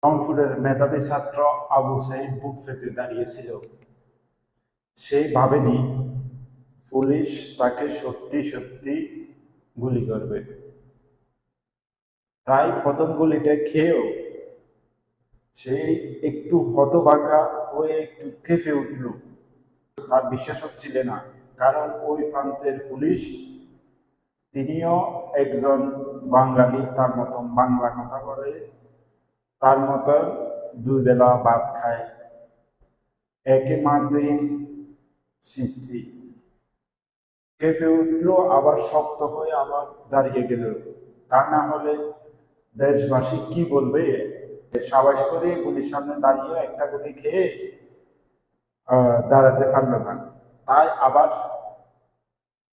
রংপুরের মেধাবী ছাত্র আবু সাইদ বুক ফেটে দাঁড়িয়েছিল। সে ভাবেনি পুলিশ তাকে সত্যি সত্যি গুলি করবে। তাই প্রথম গুলিটা খেয়েও সে একটু হতবাকা হয়ে একটু কেঁপে উঠল। তার বিশ্বাস হচ্ছিল না, কারণ ওই প্রান্তের পুলিশ তিনিও একজন বাঙালি, তার মতন বাংলা কথা বলে, তার মতন দুই বেলা ভাত খায়, একে মাটির সৃষ্টি। কেঁপে উঠল, আবার শক্ত হয়ে আবার দাঁড়িয়ে গেল। তা না হলে দেশবাসী কি বলবে? সাবাস করে গুলির সামনে দাঁড়িয়ে একটা গুলি খেয়ে দাঁড়াতে পারল না। তাই আবার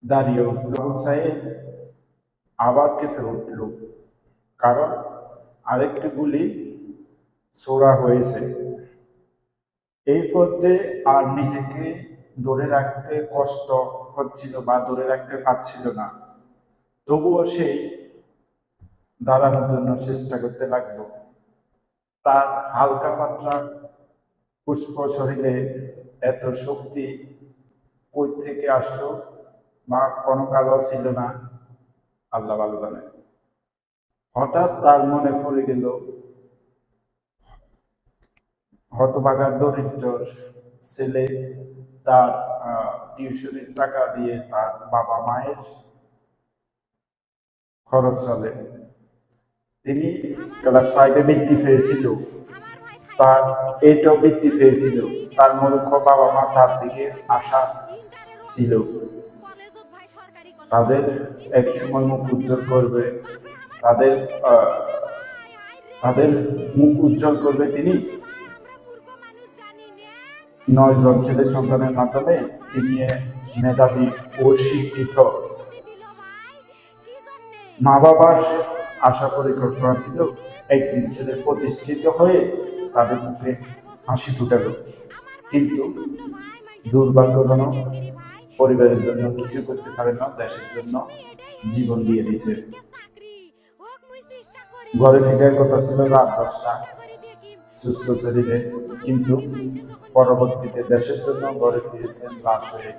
দাঁড়িয়ে উঠল। আবু সাইদ আবার কেঁপে উঠল, কারণ আরেকটি গুলি ছোড়া হয়েছে। এই পর্যায়ে আর নিজেকে ধরে রাখতে কষ্ট হচ্ছিল বা ধরে রাখতে পারছিল না। তবুও সে দাঁড়ানোর জন্য চেষ্টা করতে লাগলো। তার হালকা পাতলা পুষ্প শরীরে এত শক্তি কই থেকে আসলো বা কোনো কালো ছিল না, আল্লাহ ভালো জানে। হঠাৎ তার মনে পড়ে গেল হতভাগা দরিদ্র ছেলে, তার টিউশনির টাকা দিয়ে তার বাবা মায়ের খরচ চলে। তিনি ক্লাস 5-এ বৃত্তি পেয়েছিল, তার 8-এও বৃত্তি পেয়েছিল। তার মূর্খ বাবা মা তার দিকে আশা ছিল তাদের এক সময় মুখ উজ্জ্বল করবে, তাদের তাদের মুখ উজ্জ্বল করবে তিনি। 9 জন ছেলে সন্তানের মাধ্যমে তিনি মেধাবী ও শিক্ষিত। মা বাবার আশা পরিকল্পনা ছিল একদিন ছেলে প্রতিষ্ঠিত হয়ে তাদের মুখে হাসি ফুটাবে, কিন্তু দুর্ভাগ্যজনক পরিবারের জন্য কিছু করতে পারে না, দেশের জন্য জীবন দিয়ে দিছে। ঘরে ফিরার কথা ছিল রাত 10টা সুস্থ শরীরে, কিন্তু পরবর্তীতে দেশের জন্য ঘরে ফিরেছেন লাশ হয়ে।